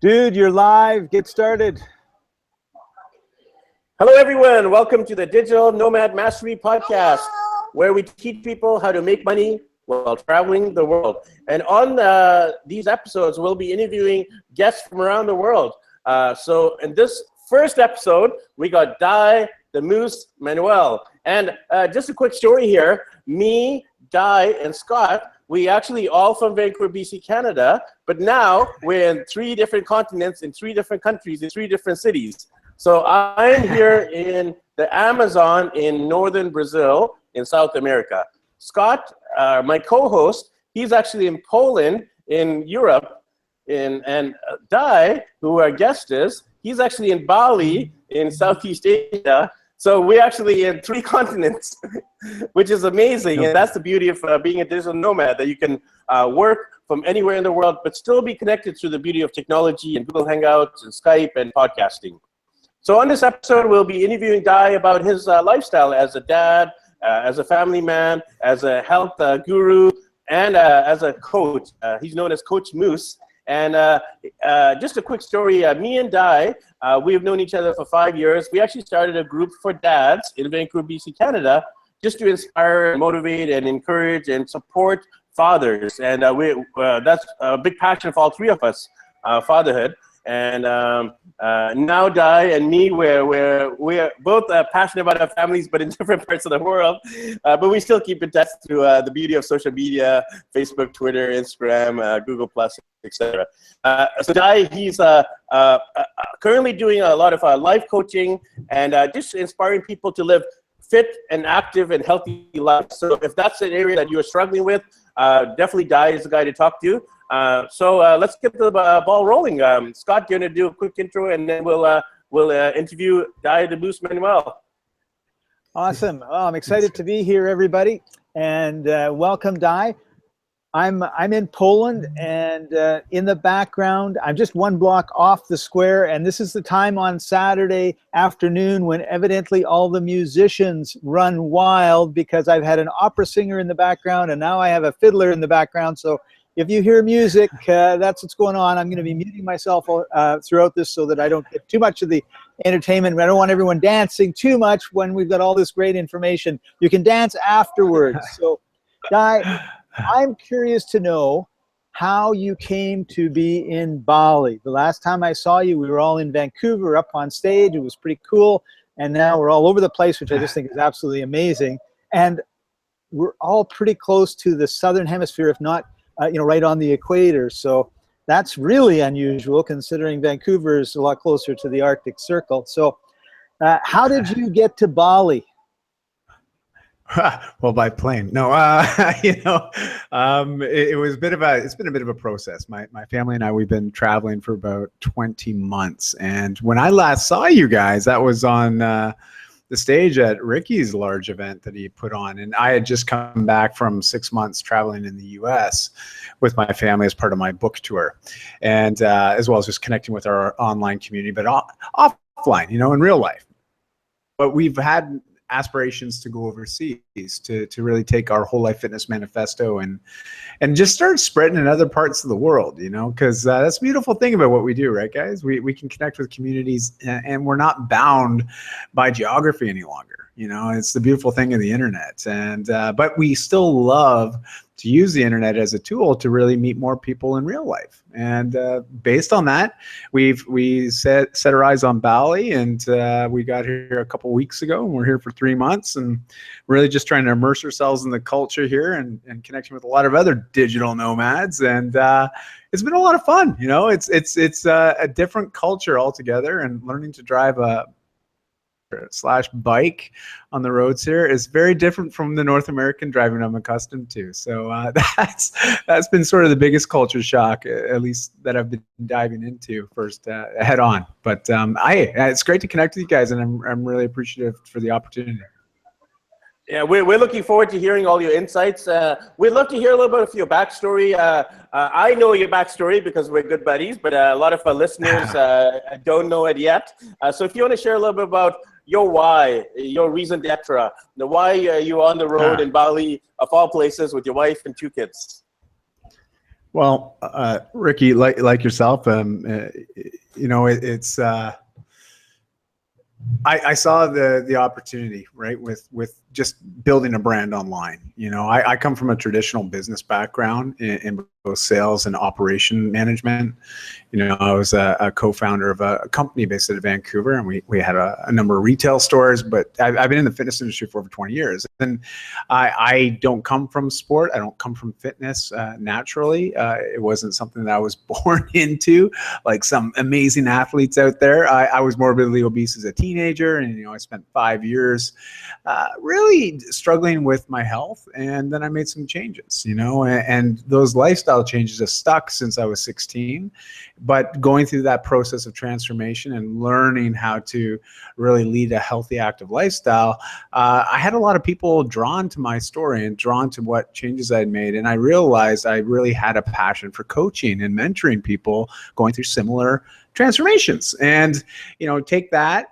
Dude, you're live. Get started. Hello, everyone. Welcome to the Digital Nomad Mastery Podcast, where we teach people how to make money while traveling the world. And on these episodes, we'll be interviewing guests from around the world. So in this first episode, we got Dai the Moose Manuel. And just a quick story here. Me, Dai, and Scott, we actually all from Vancouver, BC, Canada, but now we're in 3 different continents, in 3 different countries, in 3 different cities. So I'm here in the Amazon in northern Brazil, in South America. Scott, my co-host, he's actually in Poland, in Europe, and Dai, who our guest is, he's actually in Bali, in Southeast Asia. So we're actually in 3 continents, which is amazing. And that's the beauty of being a digital nomad, that you can work from anywhere in the world, but still be connected through the beauty of technology and Google Hangouts and Skype and podcasting. So on this episode, we'll be interviewing Dai about his lifestyle as a dad, as a family man, as a health guru, and as a coach. He's known as Coach Moose. And just a quick story, me and Dai, we've known each other for 5 years. We actually started a group for dads in Vancouver, BC, Canada, just to inspire, and motivate, and encourage, and support fathers. And that's a big passion for all 3 of us, fatherhood. And now Dai and me, we're both passionate about our families, but in different parts of the world. But we still keep in touch through the beauty of social media, Facebook, Twitter, Instagram, Google+, etc. So Dai, he's currently doing a lot of life coaching and just inspiring people to live fit and active and healthy lives. So if that's an area that you're struggling with, definitely Dai is the guy to talk to. So let's get the ball rolling. Scott, you're going to do a quick intro, and then we'll interview Dai the Moose Manuel. Awesome. Oh, I'm excited to be here, everybody, and welcome, Dai. I'm in Poland, and in the background, I'm just 1 block off the square, and this is the time on Saturday afternoon when evidently all the musicians run wild, because I've had an opera singer in the background, and now I have a fiddler in the background. So if you hear music, that's what's going on. I'm going to be muting myself throughout this so that I don't get too much of the entertainment. I don't want everyone dancing too much when we've got all this great information. You can dance afterwards. So, Dai, I'm curious to know how you came to be in Bali. The last time I saw you, we were all in Vancouver up on stage. It was pretty cool. And now we're all over the place, which I just think is absolutely amazing. And we're all pretty close to the southern hemisphere, if not right on the equator. So that's really unusual, considering Vancouver is a lot closer to the Arctic Circle. So how did you get to Bali? Well, by plane. No, it was it's been a bit of a process. My family and I, we've been traveling for about 20 months. And when I last saw you guys, that was on the stage at Ricky's large event that he put on. And I had just come back from 6 months traveling in the US with my family as part of my book tour. And as well as just connecting with our online community, but offline, in real life. But we've had aspirations to go overseas to really take our Whole Life Fitness Manifesto and just start spreading in other parts of the world, because that's the beautiful thing about what we do, right, guys? We can connect with communities, and we're not bound by geography any longer. It's the beautiful thing of the internet. And but we still love to use the internet as a tool to really meet more people in real life. And based on that, we set our eyes on Bali, and we got here a couple weeks ago, and we're here for 3 months, and really just trying to immerse ourselves in the culture here and connecting with a lot of other digital nomads. And it's been a lot of fun. It's a different culture altogether, and learning to drive a / bike on the roads here is very different from the North American driving I'm accustomed to. So that's been sort of the biggest culture shock, at least that I've been diving into first head on. But it's great to connect with you guys, and I'm really appreciative for the opportunity. Yeah, we're looking forward to hearing all your insights. We'd love to hear a little bit of your backstory. I know your backstory because we're good buddies, but a lot of our listeners don't know it yet. So if you want to share a little bit about your why, your reason d'etre, the why you're on the road in Bali, of all places, with your wife and 2 kids. Well, Ricky, like yourself, you know, it's I saw the opportunity, right, with just building a brand online. You know, I come from a traditional business background in both sales and operation management. You know, I was a co-founder of a company based out of Vancouver, and we had a number of retail stores, but I've been in the fitness industry for over 20 years. And I don't come from sport. I don't come from fitness naturally. It wasn't something that I was born into, like some amazing athletes out there. I was morbidly obese as a teenager, and, you know, I spent 5 years really struggling with my health. And then I made some changes, you know, and those lifestyle changes have stuck since I was 16. But going through that process of transformation and learning how to really lead a healthy, active lifestyle, I had a lot of people drawn to my story and drawn to what changes I'd made. And I realized I really had a passion for coaching and mentoring people going through similar transformations. And, you know, take that,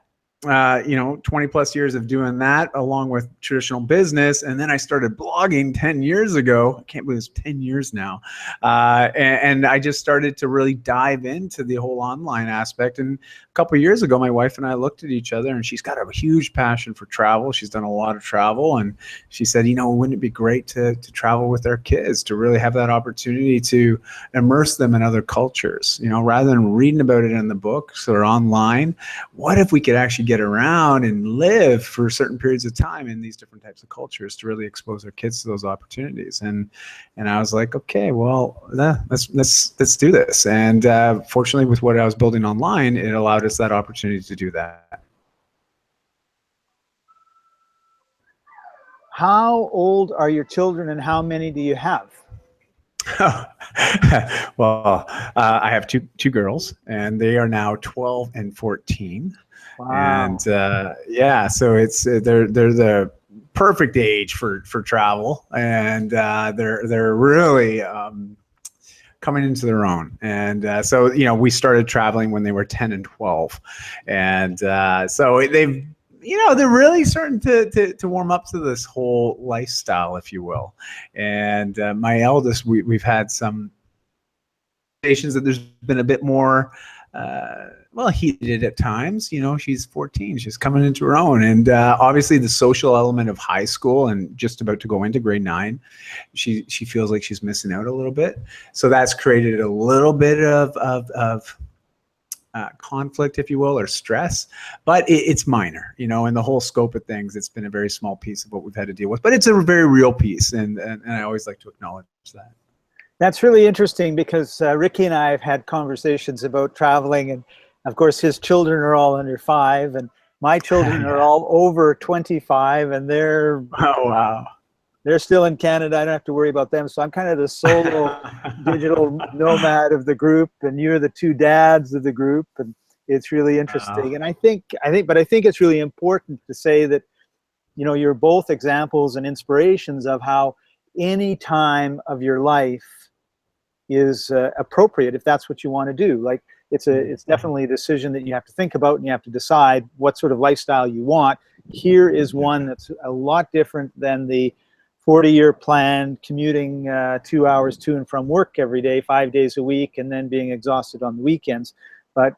you know, 20 plus years of doing that along with traditional business. And then I started blogging 10 years ago. I can't believe it's 10 years now. And I just started to really dive into the whole online aspect. And a couple of years ago, my wife and I looked at each other, and she's got a huge passion for travel. She's done a lot of travel. And she said, you know, wouldn't it be great to travel with our kids, to really have that opportunity to immerse them in other cultures, you know, rather than reading about it in the books or online. What if we could actually get around and live for certain periods of time in these different types of cultures to really expose our kids to those opportunities? And I was like, okay, well, let's do this. And fortunately, with what I was building online, it allowed us that opportunity to do that. How old are your children, and how many do you have? Well, I have two girls, and they are now 12 and 14. Wow. And yeah, so it's they're the perfect age for travel, and they're really coming into their own. And so, you know, we started traveling when they were 10 and 12, and so they've, you know, they're really starting to warm up to this whole lifestyle, if you will. And my eldest, we've had some stations that there's been a bit more well, heated at times. You know, she's 14, she's coming into her own. And obviously the social element of high school and just about to go into grade 9, she feels like she's missing out a little bit. So that's created a little bit of conflict, if you will, or stress, but it's minor, you know, in the whole scope of things. It's been a very small piece of what we've had to deal with, but it's a very real piece. And I always like to acknowledge that. That's really interesting, because Ricky and I have had conversations about traveling, and of course his children are all under 5, and my children are all over 25, and they're still in Canada. I don't have to worry about them. So I'm kind of the solo digital nomad of the group, and you're the 2 dads of the group, and it's really interesting. Wow. And I think it's really important to say that, you know, you're both examples and inspirations of how any time of your life is appropriate if that's what you want to do. Like, it's definitely a decision that you have to think about, and you have to decide what sort of lifestyle you want. Here is one that's a lot different than the 40-year plan, commuting 2 hours to and from work every day, 5 days a week, and then being exhausted on the weekends. But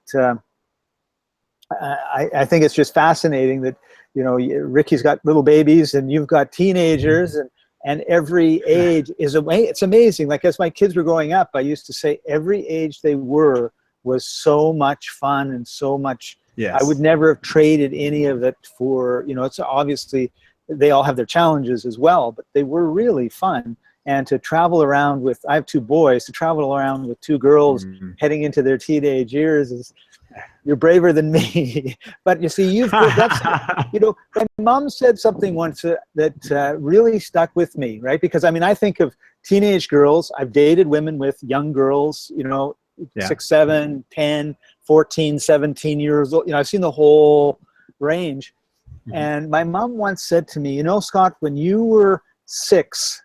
I think it's just fascinating that, you know, Ricky's got little babies and you've got teenagers, and every age is it's amazing. Like, as my kids were growing up, I used to say every age they were was so much fun and so much. Yes. I would never have traded any of it for, you know, it's obviously they all have their challenges as well, but they were really fun. And to travel around with, I have 2 boys, to travel around with 2 girls heading into their teenage years is, you're braver than me. But you see, that's, you know, my mom said something once that really stuck with me, right? Because I mean, I think of teenage girls. I've dated women with young girls, you know, 6, 7, 10, 14, 17 years old. You know, I've seen the whole range. And my mom once said to me, you know, Scott, when you were 6,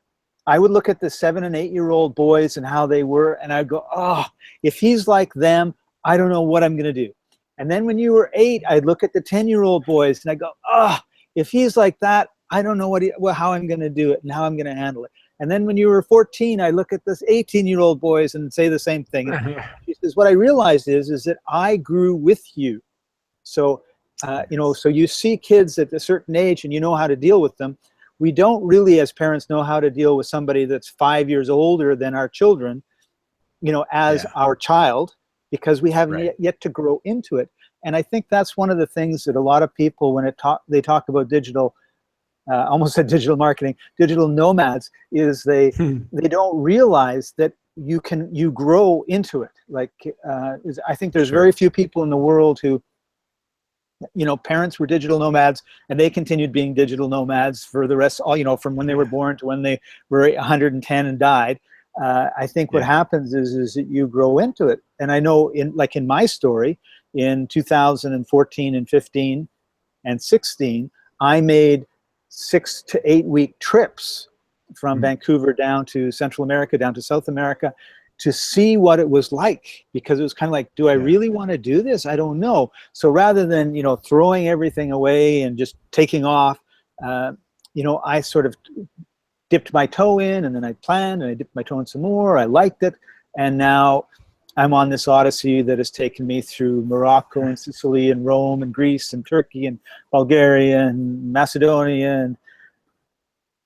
I would look at the 7 and 8-year-old boys and how they were, and I'd go, oh, if he's like them, I don't know what I'm going to do. And then when you were 8, I'd look at the 10-year-old boys and I go, oh, if he's like that, I don't know how I'm going to do it and how I'm going to handle it. And then when you were 14, I look at this 18-year-old boys and say the same thing. And she says, what I realized is that I grew with you. So, so you see kids at a certain age and you know how to deal with them. We don't really, as parents, know how to deal with somebody that's 5 years older than our children, as our child, because we haven't yet to grow into it. And I think that's one of the things that a lot of people, when they talk about digital, almost said digital marketing, digital nomads, is they don't realize that you grow into it. Like I think there's very few people in the world who, parents were digital nomads and they continued being digital nomads for the rest, from when they were born to when they were 110 and died. I think what happens is that you grow into it. And I know in my story, in 2014 and 15 and 16, I made 6 to 8 week trips from Vancouver down to Central America, down to South America, to see what it was like, because it was kind of like, do I really want to do this? I don't know. So rather than, throwing everything away and just taking off, I sort of dipped my toe in, and then I planned, and I dipped my toe in some more. I liked it. And now I'm on this odyssey that has taken me through Morocco and Sicily and Rome and Greece and Turkey and Bulgaria and Macedonia and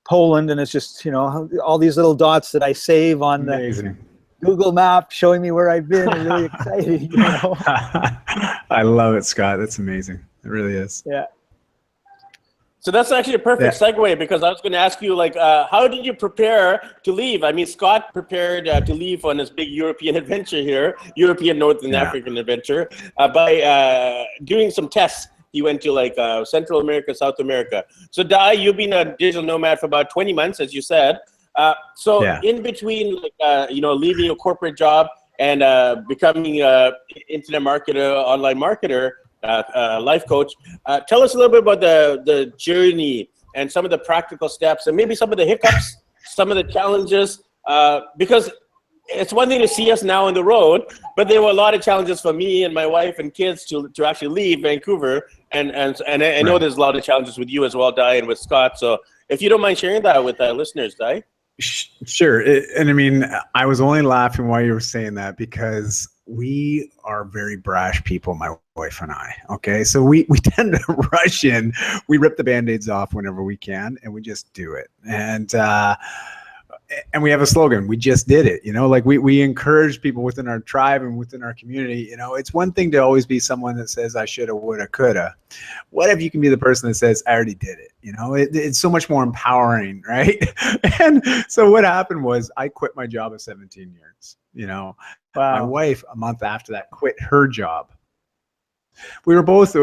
Poland. And it's just, all these little dots that I save on the Google map showing me where I've been. Are really exciting. I love it, Scott. That's amazing. It really is. Yeah. So that's actually a perfect segue, because I was going to ask you, how did you prepare to leave? I mean, Scott prepared to leave on his big European adventure here, European Northern African adventure, by doing some tests. He went to Central America, South America. So Dai, you've been a digital nomad for about 20 months, as you said. In between, leaving your corporate job and becoming an internet marketer, online marketer, life coach, tell us a little bit about the journey and some of the practical steps and maybe some of the hiccups, some of the challenges, because it's one thing to see us now on the road, but there were a lot of challenges for me and my wife and kids to actually leave Vancouver. And I know there's a lot of challenges with you as well, Dai, and with Scott. So if you don't mind sharing that with our listeners, Dai. Sure. And I mean, I was only laughing while you were saying that because we are very brash people, my wife and I. Okay. So we tend to rush in. We rip the Band-Aids off whenever we can, and we just do it. And we have a slogan. We just did it. We encourage people within our tribe and within our community. It's one thing to always be someone that says, I shoulda, woulda, coulda. What if you can be the person that says, I already did it? It's so much more empowering, right? And so what happened was I quit my job at 17 years. Wow. My wife, a month after that, quit her job. We were both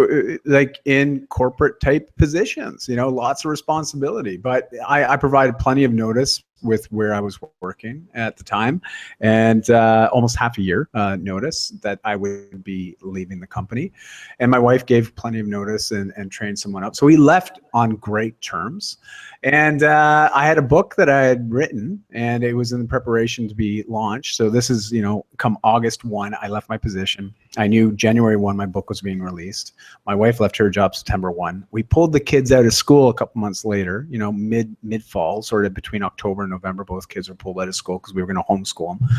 in corporate type positions, lots of responsibility, but I provided plenty of notice with where I was working at the time, and almost half a year notice that I would be leaving the company. And my wife gave plenty of notice and trained someone up. So we left on great terms. And I had a book that I had written, and it was in preparation to be launched. So this is, come August 1, I left my position. I knew January 1, my book was being released. My wife left her job September 1. We pulled the kids out of school a couple months later, mid-fall, sort of between October and November. Both kids were pulled out of school because we were going to homeschool them,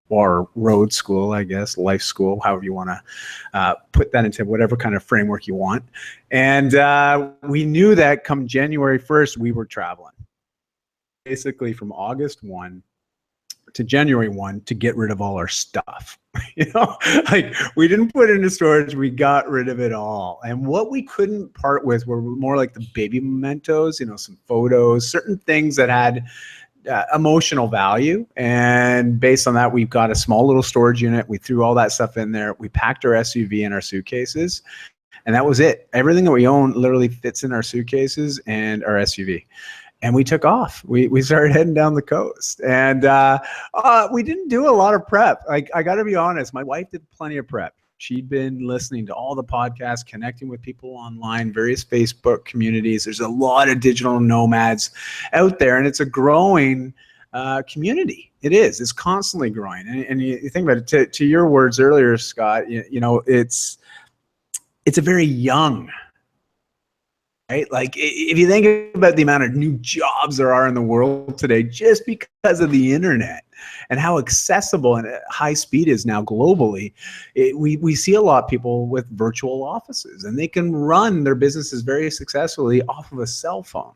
or road school, I guess, life school, however you want to put that into whatever kind of framework you want. And we knew that come January 1st, we were traveling. Basically from August 1 to January 1 to get rid of all our stuff. We didn't put it into storage, we got rid of it all. And what we couldn't part with were more like the baby mementos, some photos, certain things that had emotional value. And based on that, we've got a small little storage unit. We threw all that stuff in there. We packed our SUV and our suitcases, and that was it. Everything that we own literally fits in our suitcases and our SUV. And we took off. We started heading down the coast, and we didn't do a lot of prep. I got to be honest. My wife did plenty of prep. She'd been listening to all the podcasts, connecting with people online, various Facebook communities. There's a lot of digital nomads out there, and it's a growing community. It is. It's constantly growing. And you think about it, to your words earlier, Scott, it's a very young right? Like if you think about the amount of new jobs there are in the world today, just because of the internet and how accessible and high speed is now globally, we see a lot of people with virtual offices, and they can run their businesses very successfully off of a cell phone.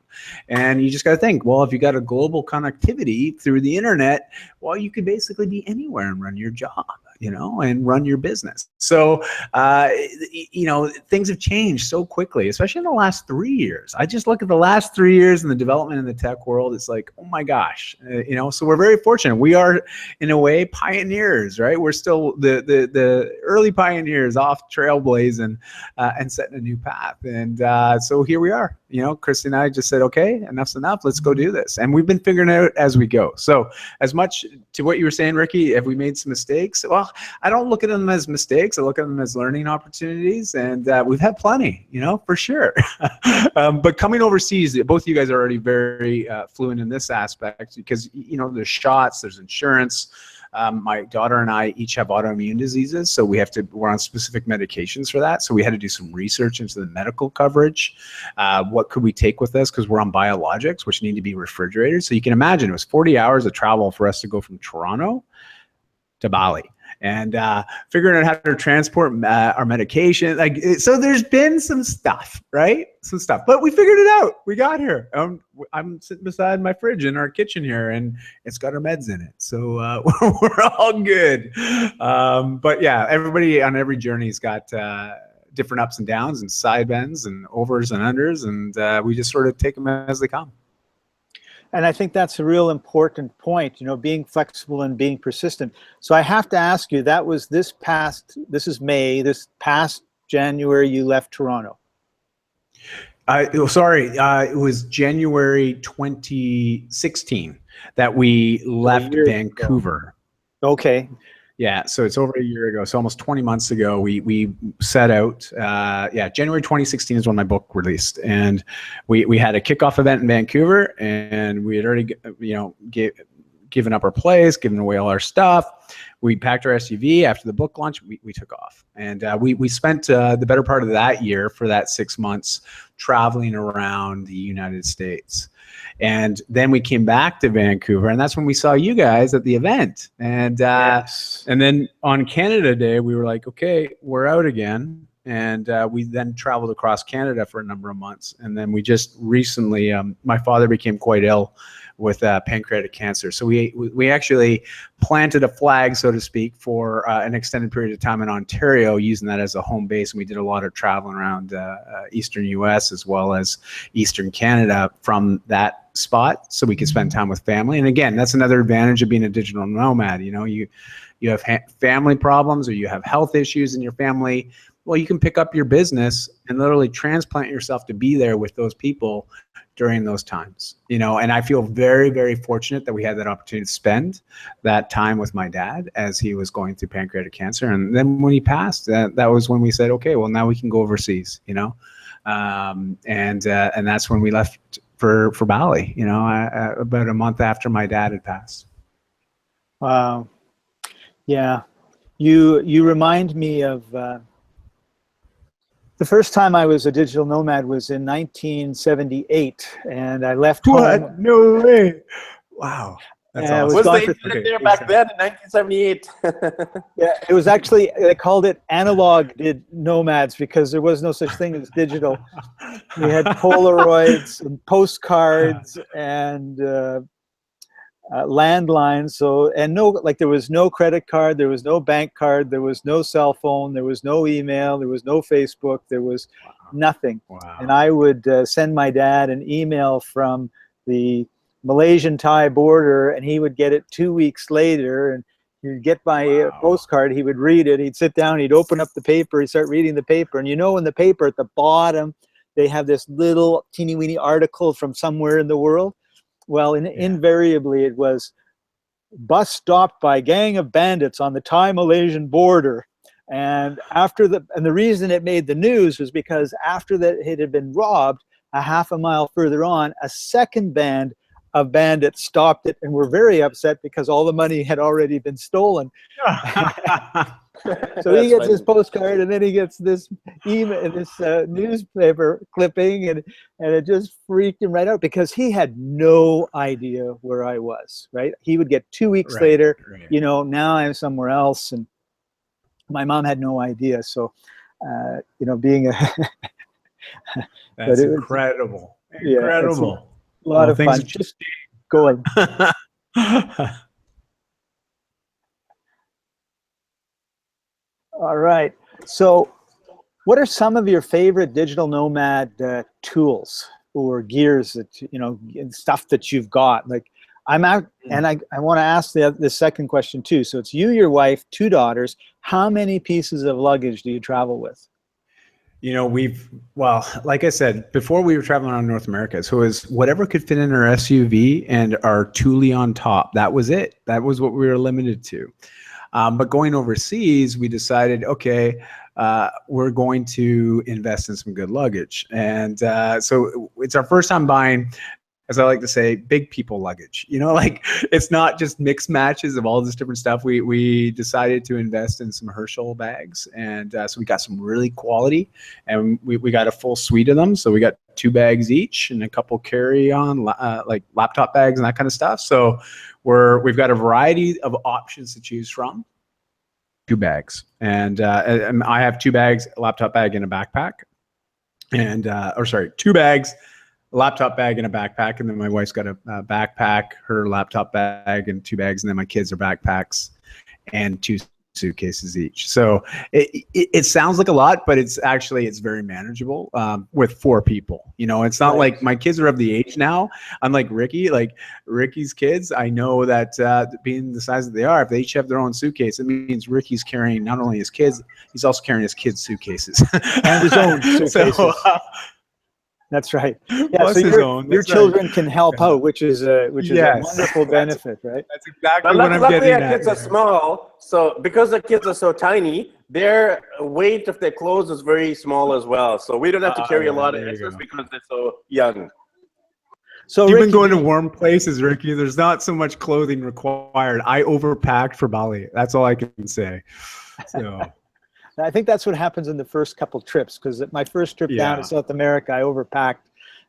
And you just got to think, well, if you got a global connectivity through the internet, well, you could basically be anywhere and run your job, and run your business. So, things have changed so quickly, especially in the last 3 years. I just look at the last 3 years and the development in the tech world. It's like, oh my gosh, so we're very fortunate. We are, in a way, pioneers, right? We're still the early pioneers off trailblazing and setting a new path. And so here we are. Christy and I just said, okay, enough's enough. Let's go do this. And we've been figuring it out as we go. So as much to what you were saying, Ricky, have we made some mistakes? Well, I don't look at them as mistakes. I look at them as learning opportunities. And we've had plenty, for sure. But coming overseas, both of you guys are already very fluent in this aspect because, there's shots, there's insurance. My daughter and I each have autoimmune diseases, so we're on specific medications for that. So we had to do some research into the medical coverage. What could we take with us? Because we're on biologics, which need to be refrigerated. So you can imagine it was 40 hours of travel for us to go from Toronto to Bali. And figuring out how to transport our medication. So there's been some stuff, right? But we figured it out. We got here. I'm sitting beside my fridge in our kitchen here, and it's got our meds in it. So we're all good. But yeah, everybody on every journey's got different ups and downs and side bends and overs and unders, and we just sort of take them as they come. And I think that's a real important point, being flexible and being persistent. So I have to ask you, this is May, this past January, you left Toronto. It was January 2016 that we left Vancouver. Okay. Yeah, so it's over a year ago. So almost 20 months ago, we set out. January 2016 is when my book released, and we had a kickoff event in Vancouver, and we had already, given up our place, given away all our stuff. We packed our SUV after the book launch. We took off, and we spent the better part of that year, for that 6 months, traveling around the United States. And then we came back to Vancouver, and that's when we saw you guys at the event. And yes. And then on Canada Day, we were like, okay, we're out again. And we then traveled across Canada for a number of months. And then we just recently, my father became quite ill with pancreatic cancer. So we actually planted a flag, so to speak, for an extended period of time in Ontario, using that as a home base. And we did a lot of traveling around Eastern US as well as Eastern Canada from that spot, so we could spend time with family. And again, that's another advantage of being a digital nomad. You have family problems, or you have health issues in your family. Well, you can pick up your business and literally transplant yourself to be there with those people during those times, and I feel very, very fortunate that we had that opportunity to spend that time with my dad as he was going through pancreatic cancer. And then when he passed, that was when we said, okay, well, now we can go overseas, and that's when we left for Bali, about a month after my dad had passed. Wow. Yeah. You remind me of, the first time I was a digital nomad was in 1978, and I left home. No way. Wow. That's awesome. Was the internet there back then in 1978? Yeah, it was actually, they called it analog nomads, because there was no such thing as digital. We had Polaroids and postcards and landlines. So, and there was no credit card, there was no bank card, there was no cell phone, there was no email, there was no Facebook, there was nothing. Wow. And I would send my dad an email from the Malaysian Thai border, and he would get it 2 weeks later, and he'd get my postcard, he would read it, he'd sit down, he'd open up the paper, he'd start reading the paper. And in the paper at the bottom, they have this little teeny weeny article from somewhere in the world. Well, invariably it was bus stopped by gang of bandits on the Thai-Malaysian border. And the reason it made the news was because after that it had been robbed, a half a mile further on, a second band of bandits stopped it and were very upset because all the money had already been stolen. So he gets his postcard, and then he gets this email, this newspaper clipping, and it just freaked him right out because he had no idea where I was. Right? He would get 2 weeks Right, later. right. You know, now I'm somewhere else, and my mom had no idea. So, you know, being a That's it was- incredible. yeah, Incredible. a lot Well, of things fun. have Just going. All right. So, what are some of your favorite digital nomad tools or gears that you know, and stuff that you've got? Like, I'm out, and I want to ask the second question too. So it's you, your wife, 2 daughters. How many pieces of luggage do you travel with? You know, well, like I said, before we were traveling around North America, so it was whatever could fit in our SUV and our Thule on top. That was it. That was what we were limited to. But going overseas, we decided, okay, we're going to invest in some good luggage. And so it's our first time buying, as I like to say, big people luggage. You know, like it's not just mixed matches of all this different stuff. We decided to invest in some Herschel bags, and so we got some really quality, and we got a full suite of them. So we got 2 bags each and a couple carry-on like laptop bags and that kind of stuff. So we've got a variety of options to choose from. 2 bags, and I have 2 bags, a laptop bag, and a backpack, and 2 bags, a laptop bag, and a backpack, and then my wife's got a backpack, her laptop bag, and 2 bags, and then my kids are backpacks and 2 suitcases each. So it sounds like a lot, but it's very manageable with 4 people. You know, it's not like my kids are of the age now. Unlike Ricky, like Ricky's kids, I know that being the size that they are, if they each have their own suitcase, it means Ricky's carrying not only his kids, he's also carrying his kids' suitcases And his own suitcases. So, That's right. Yeah, plus so his own, your that's children can help out, which is a Yes. wonderful benefit, right? That's exactly But what I'm luckily, getting our at. kids are small, so because the kids are so tiny, their weight of their clothes is very small as well. So we don't have to carry a lot of there you extras go. because they're so young. So You've Ricky, been going to warm places, Ricky. There's not so much clothing required. I overpacked for Bali. That's all I can say. So I think that's what happens in the first couple trips, because my first trip down Yeah. to South America, I overpacked,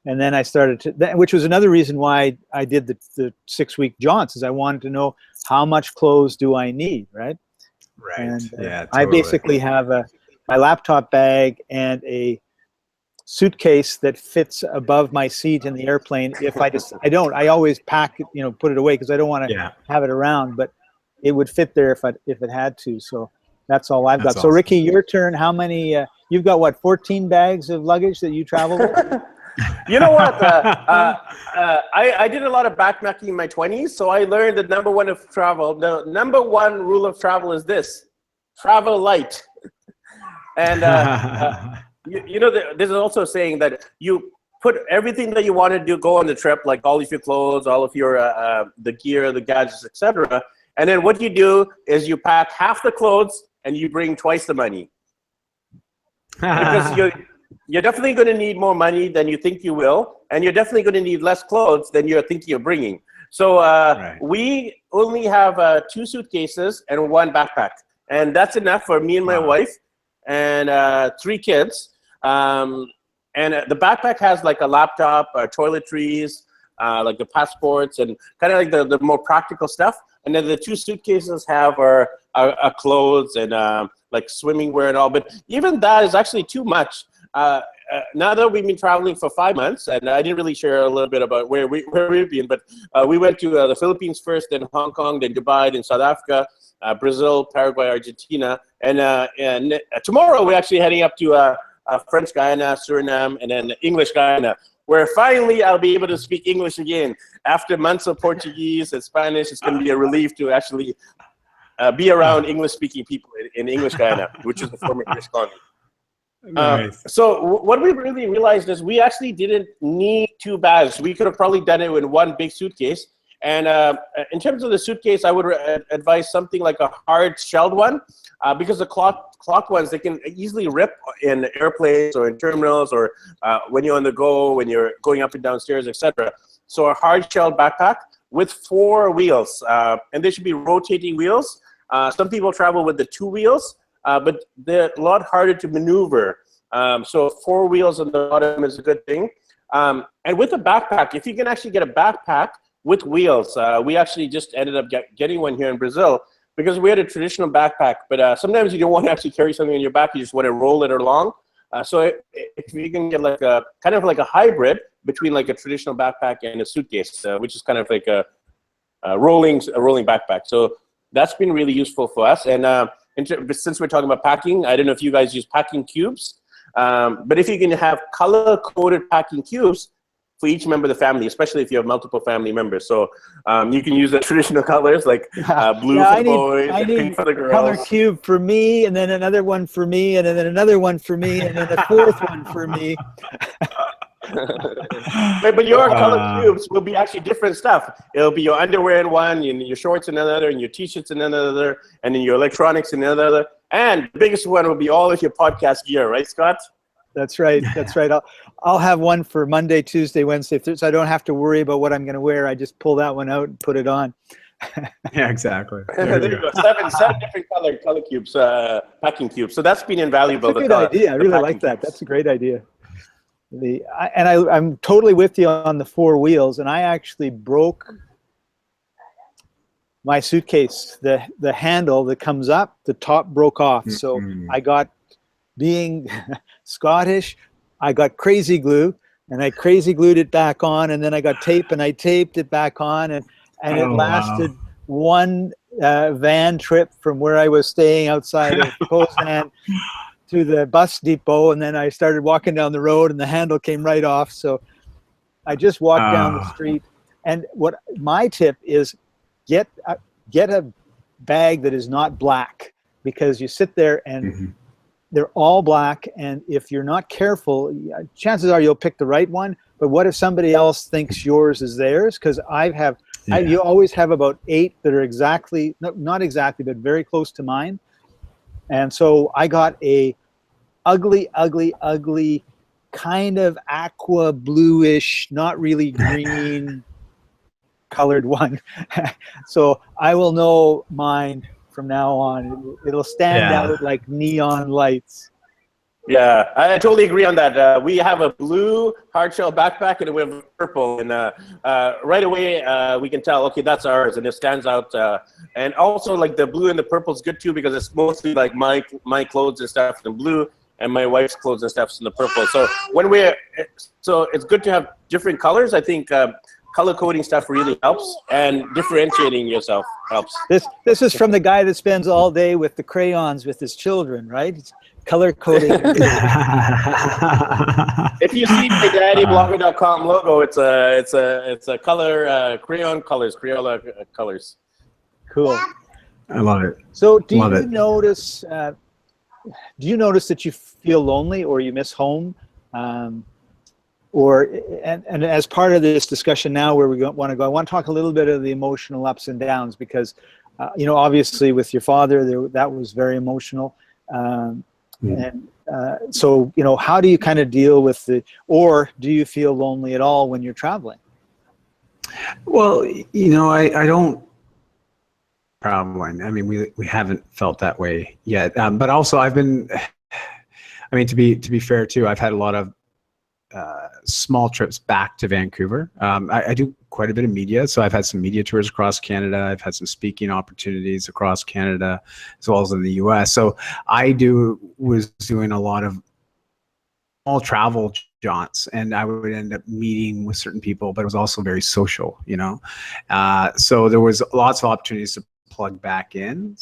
and then I started to, which was another reason why I did the 6-week jaunts, is I wanted to know how much clothes do I need, right? right. And Yeah. I Totally. basically have my laptop bag and a suitcase that fits above my seat in the airplane. If I always pack it, you know, put it away because I don't want to Yeah. have it around, but it would fit there if it had to. So that's all I've got. That's So awesome. Ricky, your turn. How many? You've got what? 14 bags of luggage that you travel with? You know what? I did a lot of backpacking in my 20s, so I learned the number one rule of travel is this: travel light. And you know, there's also saying that you put everything that you want to do, go on the trip, like all of your clothes, all of your the gear, the gadgets, etc. And then what you do is you pack half the clothes and you bring twice the money, because you're definitely going to need more money than you think you will, and you're definitely going to need less clothes than you're thinking you're bringing. So we only have 2 suitcases and 1 backpack, and that's enough for me and my wife and 3 kids. And the backpack has like a laptop, toiletries, like the passports, and kind of like the more practical stuff. And then the 2 suitcases have our clothes and like swimming wear and all. But even that is actually too much. Now that we've been traveling for 5 months, and I didn't really share a little bit about where we've been, but we went to the Philippines first, then Hong Kong, then Dubai, then South Africa, Brazil, Paraguay, Argentina, and tomorrow we're actually heading up to French Guiana, Suriname, and then English Guiana, where finally I'll be able to speak English again. After months of Portuguese and Spanish, it's going to be a relief to actually be around English-speaking people in English Guiana, which is the former British colony. Nice. So what we really realized is we actually didn't need 2 bags. We could have probably done it in 1 big suitcase. And in terms of the suitcase, I would advise something like a hard shelled one, because the cloth ones, they can easily rip in airplanes or in terminals, or when you're on the go, when you're going up and down stairs, etc. So a hard shelled backpack with 4 wheels, and they should be rotating wheels. Some people travel with the 2 wheels, but they're a lot harder to maneuver So 4 wheels on the bottom is a good thing. And with a backpack, if you can actually get a backpack with wheels, we actually just ended up getting one here in Brazil because we had a traditional backpack. But sometimes you don't want to actually carry something on your back; you just want to roll it along. So if you can get like a kind of like a hybrid between like a traditional backpack and a suitcase, which is kind of like a rolling backpack. So that's been really useful for us. And since we're talking about packing, I don't know if you guys use packing cubes, but if you can have color-coded packing cubes for each member of the family, especially if you have multiple family members. So you can use the traditional colors like blue for the boys, and pink for the girls. Color cube for me, and then another one for me, and then another one for me, and then a fourth one for me. But your color cubes will be actually different stuff. It'll be your underwear in one, and your shorts in another, and your t-shirts in another, and then your electronics in another. And the biggest one will be all of your podcast gear, right, Scott? That's right. That's right. I'll have one for Monday, Tuesday, Wednesday, so I don't have to worry about what I'm going to wear. I just pull that one out and put it on. Yeah, exactly. There you go. Seven different color cubes, packing cubes. So that's been invaluable. That's a good idea. I really like that. That's a great idea. I'm totally with you on the 4 wheels, and I actually broke my suitcase. The handle that comes up, the top broke off. So I got, being Scottish, I got crazy glue, and I crazy glued it back on, and then I got tape, and I taped it back on, and it lasted one van trip from where I was staying outside of Poznan to the bus depot, and then I started walking down the road, and the handle came right off. So I just walked down the street. And what my tip is, get a bag that is not black, because you sit there and they're all black, and if you're not careful, chances are you'll pick the right one. But what if somebody else thinks yours is theirs? Because you always have about 8 that are exactly, not exactly, but very close to mine. And so I got a ugly kind of aqua bluish, not really green colored one. So I will know mine from now on. It'll stand out like neon lights. Yeah, I totally agree on that. We have a blue hardshell backpack, and we have a purple, and right away we can tell, okay, that's ours, and it stands out. And also, like, the blue and the purple is good too, because it's mostly like my clothes and stuff in blue, and my wife's clothes and stuff's in the purple. So so it's good to have different colors. I think color coding stuff really helps, and differentiating yourself helps. This is from the guy that spends all day with the crayons with his children, right? It's color coding. If you see my daddyblogger.com logo, it's a color crayon colors, Crayola colors. Cool. I love it. So do you notice that you feel lonely or you miss home? And as part of this discussion now, where we want to go, I want to talk a little bit of the emotional ups and downs, because obviously with your father, that was very emotional. And so how do you kind of deal with or do you feel lonely at all when you're traveling? Well, I don't. Probably. I mean, we haven't felt that way yet. But also, I've been. I mean, to be fair too, I've had a lot of small trips back to Vancouver. I do quite a bit of media, so I've had some media tours across Canada. I've had some speaking opportunities across Canada, as well as in the U.S. So I was doing a lot of small travel jaunts, and I would end up meeting with certain people, but it was also very social, So there was lots of opportunities to plug back in,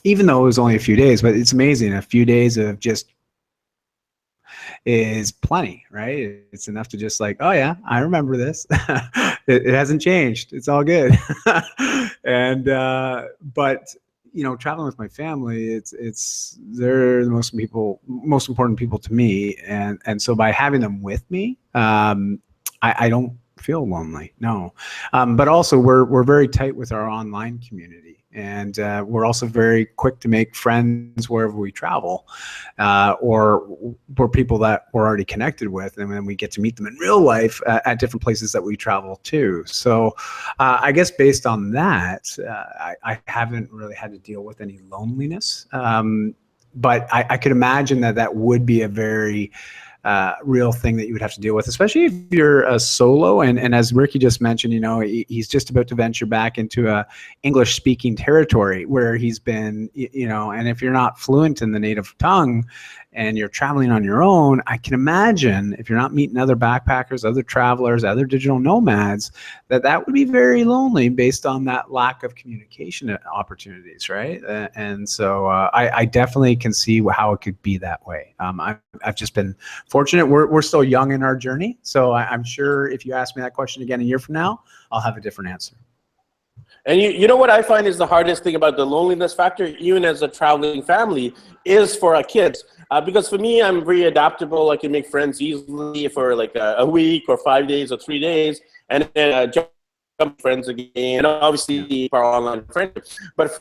even though it was only a few days. But it's amazing, a few days of just is plenty, right? It's enough to just like, oh yeah, I remember this. it hasn't changed. It's all good. And but traveling with my family, they're the most important people to me, and so by having them with me, I don't feel lonely, no. But also we're very tight with our online community, and we're also very quick to make friends wherever we travel, or people that we're already connected with, and then we get to meet them in real life at different places that we travel to. So I guess based on that, I haven't really had to deal with any loneliness. but I could imagine that would be a very real thing that you would have to deal with, especially if you're a solo. And as Ricky just mentioned, you know, he's just about to venture back into a English speaking territory where he's been, you know, and if you're not fluent in the native tongue and you're traveling on your own, I can imagine if you're not meeting other backpackers, other travelers, other digital nomads, that would be very lonely based on that lack of communication opportunities, right? And so I definitely can see how it could be that way. I've just been fortunate. We're still young in our journey, so I'm sure if you ask me that question again a year from now, I'll have a different answer. And you know what I find is the hardest thing about the loneliness factor, even as a traveling family, is for our kids. Because for me, I'm very adaptable. I can make friends easily for like a week or 5 days or 3 days, and then jump friends again. And obviously, our online friends. But for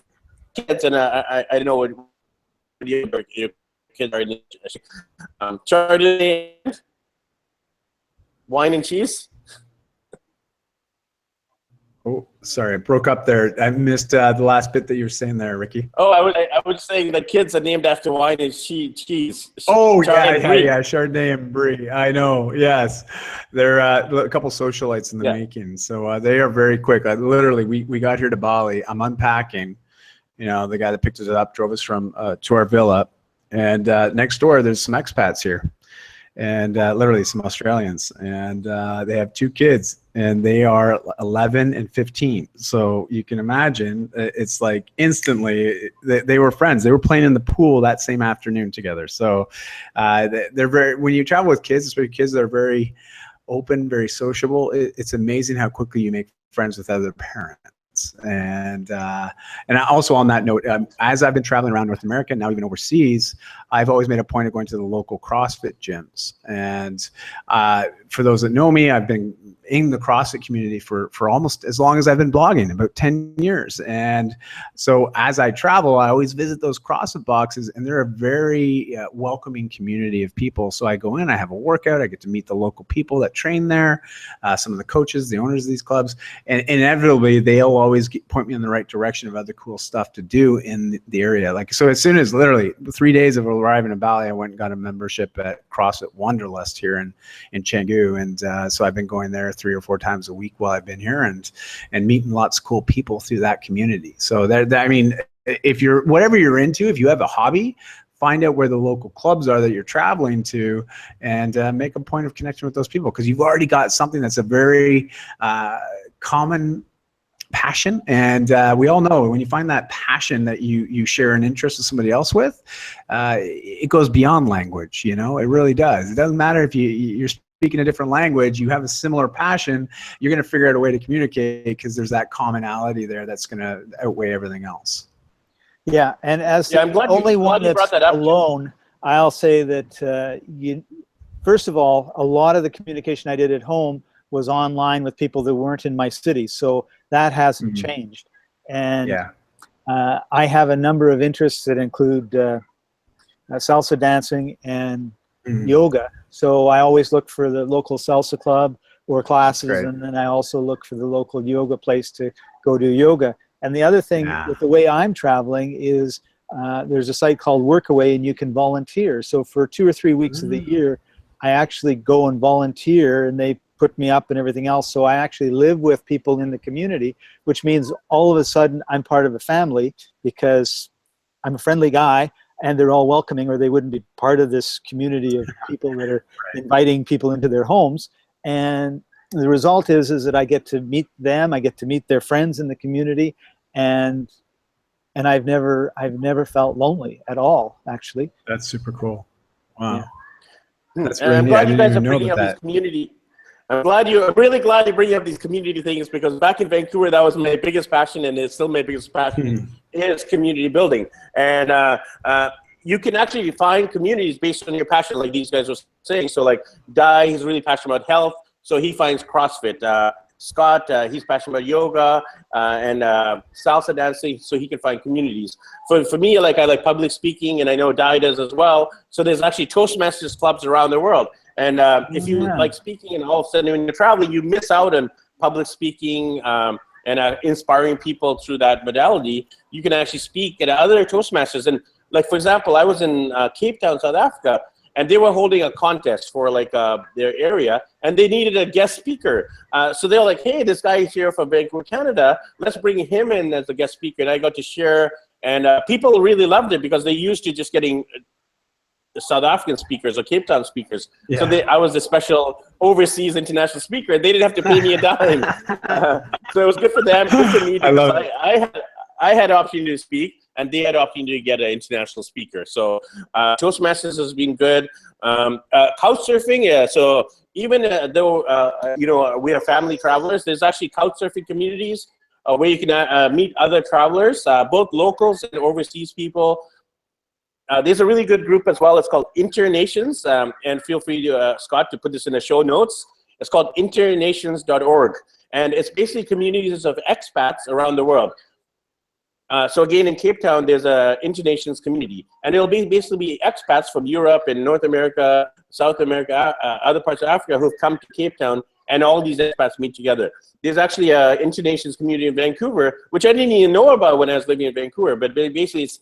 kids, and I don't know what your kids are. Chardonnay, wine and cheese. Oh, sorry, I broke up there. I missed the last bit that you were saying there, Ricky. Oh, I was saying the kids are named after wine and cheese. Oh, Chardonnay. yeah, Chardonnay and Brie. I know, yes. They're a couple socialites in the making. So they are very quick. Literally, we got here to Bali. I'm unpacking. You know, the guy that picked us up drove us from to our villa. And next door, there's some expats here. And literally some Australians. And they have 2 kids. And they are 11 and 15. So you can imagine, it's like instantly they were friends. They were playing in the pool that same afternoon together. So they're very, when you travel with kids, especially kids that are very open, very sociable, it's amazing how quickly you make friends with other parents. And also on that note, as I've been traveling around North America, now even overseas, I've always made a point of going to the local CrossFit gyms. And for those that know me, I've been in the CrossFit community for almost as long as I've been blogging, about 10 years. And so as I travel, I always visit those CrossFit boxes, and they're a very welcoming community of people. So I go in, I have a workout, I get to meet the local people that train there, some of the coaches, the owners of these clubs, and inevitably they'll always point me in the right direction of other cool stuff to do in the area. Like, so as soon as literally 3 days of arriving in Bali, I went and got a membership at CrossFit Wanderlust here in Canggu. And so I've been going there 3 or 4 times a week while I've been here, and meeting lots of cool people through that community. So I mean, if you're, whatever you're into, if you have a hobby, find out where the local clubs are that you're traveling to, and make a point of connection with those people, because you've already got something that's a very common passion. And we all know when you find that passion that you share an interest with somebody else with, it goes beyond language. You know, it really does. It doesn't matter if you're speaking a different language, you have a similar passion, you're going to figure out a way to communicate, because there's that commonality there that's going to outweigh everything else. Yeah, and as I'm glad only one you brought that's that up, alone, I'll say that first of all, a lot of the communication I did at home was online with people that weren't in my city, so that hasn't changed. And I have a number of interests that include salsa dancing and yoga. So I always look for the local salsa club or classes, and then I also look for the local yoga place to go do yoga. And the other thing with the way I'm traveling is there's a site called Workaway, and you can volunteer. So for 2 or 3 weeks of the year, I actually go and volunteer, and they put me up and everything else. So I actually live with people in the community, which means all of a sudden I'm part of a family, because I'm a friendly guy and they're all welcoming, or they wouldn't be part of this community of people that are inviting people into their homes. And the result is that I get to meet them, I get to meet their friends in the community, and I've never felt lonely at all, actually. That's super cool. Wow. Yeah. That's and really I'm neat. glad you guys are know bringing up that. these community. I'm really glad you're bringing up these community things, because back in Vancouver, that was my biggest passion, and it's still my biggest passion, is community building. And you can actually find communities based on your passion, like these guys were saying. So like Dai, he's really passionate about health, so he finds CrossFit. Scott, he's passionate about yoga and salsa dancing, so he can find communities. For me, like I like public speaking, and I know Dai does as well. So there's actually Toastmasters clubs around the world. And if you like speaking, and all of a sudden when you're traveling, you miss out on public speaking and inspiring people through that modality. You can actually speak at other Toastmasters. And like, for example, I was in Cape Town, South Africa, and they were holding a contest for like their area, and they needed a guest speaker. So they were like, hey, this guy is here from Vancouver, Canada. Let's bring him in as a guest speaker. And I got to share, and people really loved it because they used to just getting the South African speakers or Cape Town speakers. Yeah. So I was the special overseas international speaker. They didn't have to pay me a dime. So it was good for them, good for me. I love I had the opportunity to speak, and they had the opportunity to get an international speaker. So Toastmasters has been good. Couch surfing, yeah. So even though we are family travelers, there's actually couch surfing communities where you can meet other travelers, both locals and overseas people. There's a really good group as well. It's called Internations, and feel free to Scott to put this in the show notes. It's called internations.org, and it's basically communities of expats around the world. So again, in Cape Town, there's a Internations community, and it'll basically be expats from Europe and North America, South America, other parts of Africa who've come to Cape Town, and all these expats meet together. There's actually an Internations community in Vancouver, which I didn't even know about when I was living in Vancouver, but basically it's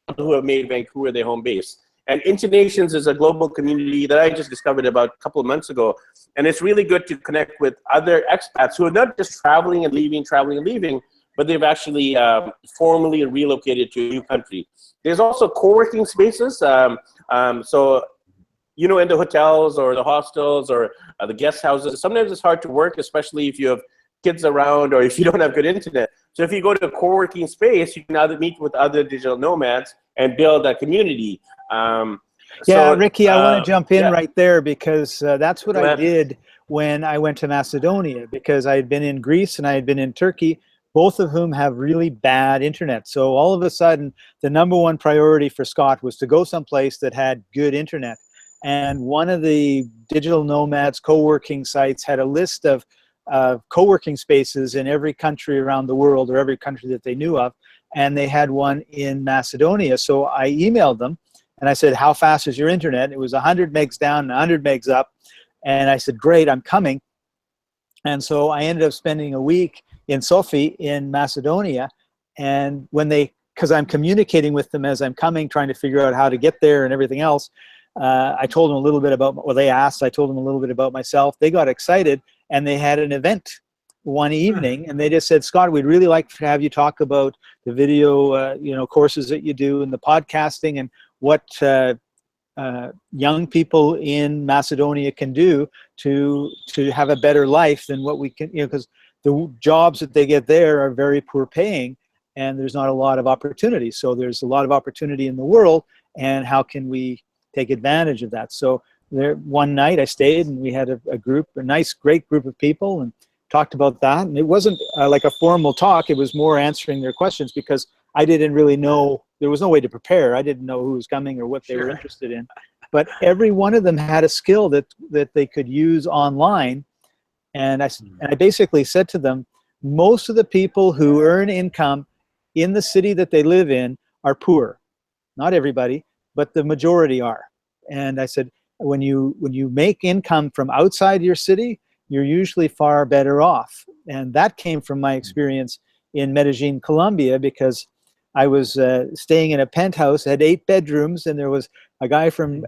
people who have made Vancouver their home base. And Internations is a global community that I just discovered about a couple of months ago, and it's really good to connect with other expats who are not just traveling and leaving, but they've actually formally relocated to a new country. There's also co-working spaces. So, in the hotels or the hostels or the guest houses, sometimes it's hard to work, especially if you have kids around or if you don't have good internet. So if you go to a co-working space, you can either meet with other digital nomads and build a community. Yeah, Ricky, I want to jump in yeah. right there because that's what Go I ahead. did when I went to Macedonia, because I had been in Greece and I had been in Turkey, both of whom have really bad internet. So all of a sudden, the number one priority for Scott was to go someplace that had good internet. And one of the digital nomads co-working sites had a list of co-working spaces in every country around the world, or every country that they knew of, and they had one in Macedonia. So I emailed them and I said, how fast is your internet? It was 100 megs down and 100 megs up. And I said, great, I'm coming. And so I ended up spending a week in Sofi in Macedonia, and because I'm communicating with them as I'm coming, trying to figure out how to get there and everything else, I told them a little bit about, well, they asked, I told them a little bit about myself. They got excited, and they had an event one evening, and they just said, Scott, we'd really like to have you talk about the video, courses that you do and the podcasting, and what young people in Macedonia can do to have a better life than what we can, because the jobs that they get there are very poor paying, and there's not a lot of opportunity. So there's a lot of opportunity in the world, and how can we take advantage of that? So there, one night I stayed, and we had a nice, great group of people, and talked about that. And it wasn't like a formal talk. It was more answering their questions, because I didn't really know, there was no way to prepare. I didn't know who was coming or what they were interested in. But every one of them had a skill that they could use online. And I basically said to them, most of the people who earn income in the city that they live in are poor. Not everybody, but the majority are. And I said, when you make income from outside your city, you're usually far better off. And that came from my experience in Medellin, Colombia, because I was staying in a penthouse, had 8 bedrooms, and there was a guy from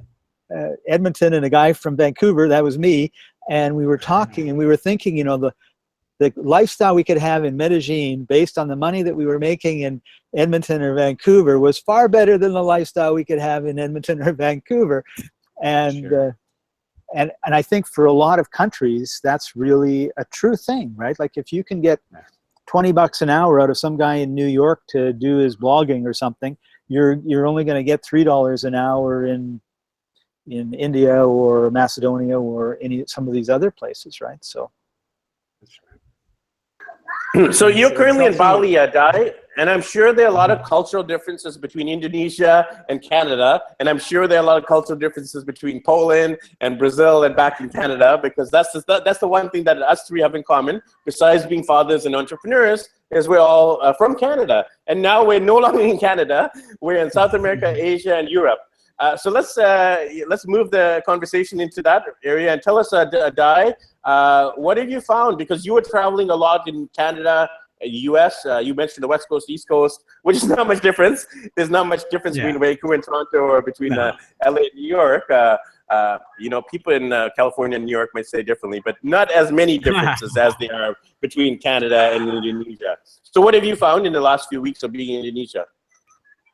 Edmonton and a guy from Vancouver. That was me. And we were talking, and we were thinking, the lifestyle we could have in Medellin based on the money that we were making in Edmonton or Vancouver was far better than the lifestyle we could have in Edmonton or Vancouver. And and I think for a lot of countries, that's really a true thing, right? Like if you can get $20 an hour out of some guy in New York to do his blogging or something, you're only going to get $3 an hour in India or Macedonia or some of these other places, right? So. So you're currently in Bali, Dai, and I'm sure there are a lot of cultural differences between Indonesia and Canada, and I'm sure there are a lot of cultural differences between Poland and Brazil and back in Canada, because that's the one thing that us three have in common, besides being fathers and entrepreneurs, is we're all from Canada. And now we're no longer in Canada, we're in South America, Asia, and Europe. So let's move the conversation into that area and tell us, Dai, what have you found? Because you were traveling a lot in Canada U.S. You mentioned the West Coast, East Coast, which is not much difference. There's not much difference between Vancouver and Toronto, or between LA and New York. People in California and New York might say differently, but not as many differences as there are between Canada and Indonesia. So what have you found in the last few weeks of being in Indonesia?